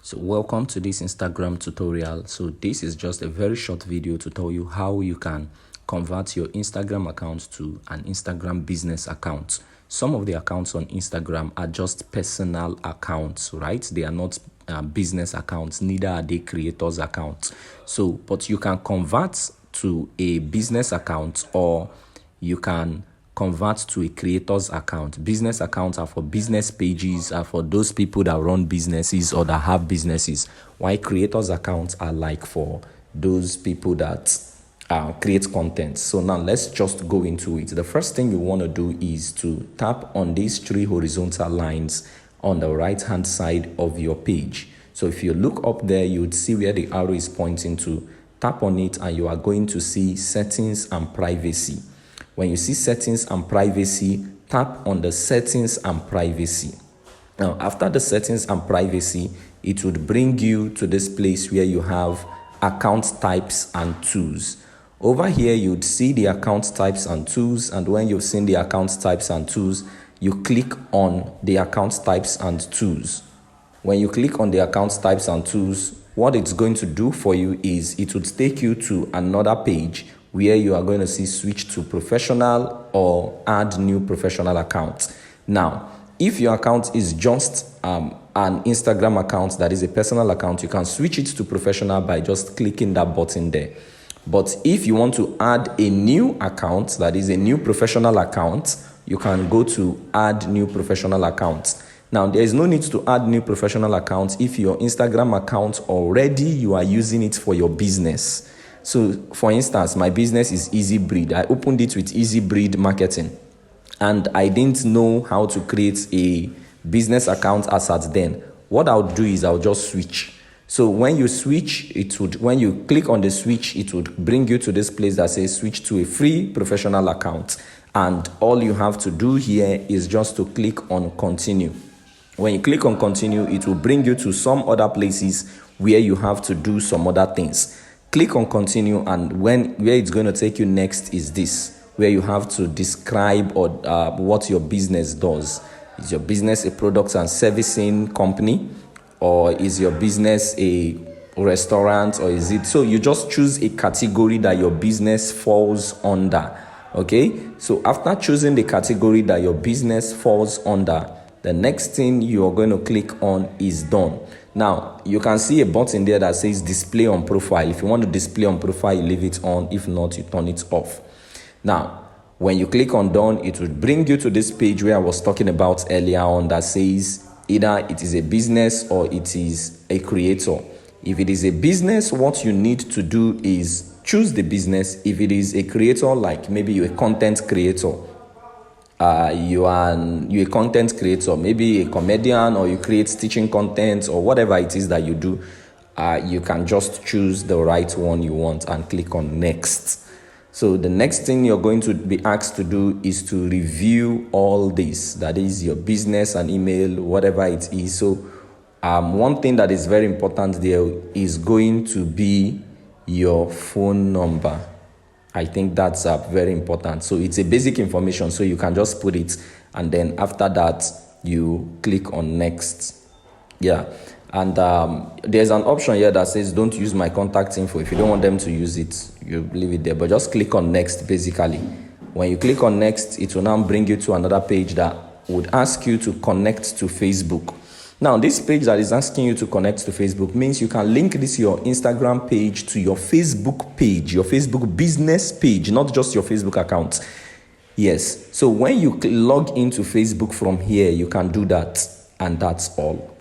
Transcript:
So welcome to this Instagram tutorial. So this is just a very short video to tell you how you can convert your Instagram account to an Instagram business account. Some of the accounts on Instagram are just personal accounts, right? They are not business accounts, neither are they creators accounts. So, but you can convert to a business account, or you can convert to a creator's account. Business accounts are for business pages, are for those people that run businesses or that have businesses, while creators accounts are like for those people that create content. So now let's just go into it. The first thing you want to do is to tap on these three horizontal lines on the right hand side of your page. So if you look up there, you would see where the arrow is pointing to. Tap on it and you are going to see settings and privacy. When you see settings and privacy, tap on the settings and privacy. Now, after the settings and privacy, it would bring you to this place where you have account types and tools. Over here, you'd see the account types and tools. And when you've seen the account types and tools, you click on the account types and tools. When you click on the account types and tools, what it's going to do for you is it would take you to another page where you are going to see switch to professional or add new professional account. Now, if your account is just an Instagram account that is a personal account, you can switch it to professional by just clicking that button there. But if you want to add a new account, that is a new professional account, you can go to add new professional account. Now, there is no need to add new professional accounts if your Instagram account already you are using it for your business. So, for instance, my business is Easy Breed. I opened it with Easy Breed Marketing, and I didn't know how to create a business account as at then. What I'll do is I'll just switch. So when you switch, when you click on the switch, it would bring you to this place that says switch to a free professional account. And all you have to do here is just to click on continue. When you click on continue, it will bring you to some other places where you have to do some other things. Click on continue, and where it's going to take you next is this, where you have to describe or what your business does. Is your business a products and servicing company, or is your business a restaurant, or is it? So you just choose a category that your business falls under. Okay, so after choosing the category that your business falls under, the next thing you're going to click on is done. Now, you can see a button there that says display on profile. If you want to display on profile, you leave it on. If not, you turn it off. Now, when you click on done, it will bring you to this page where I was talking about earlier on that says either it is a business or it is a creator. If it is a business, what you need to do is choose the business. If it is a creator, like maybe you're a content creator, you're a content creator, maybe a comedian, or you create teaching content or whatever it is that you do, you can just choose the right one you want and click on next. So the next thing you're going to be asked to do is to review all this, that is your business and email, whatever it is. So one thing that is very important there is going to be your phone number. I think that's very important. So it's a basic information, so you can just put it, and then after that you click on next. Yeah, and there's an option here that says don't use my contact info. If you don't want them to use it, you leave it there, but just click on next. Basically, when you click on next, it will now bring you to another page that would ask you to connect to Facebook. Now, this page that is asking you to connect to Facebook means you can link this your Instagram page to your Facebook page, your Facebook business page, not just your Facebook account. Yes. So when you log into Facebook from here, you can do that, and that's all.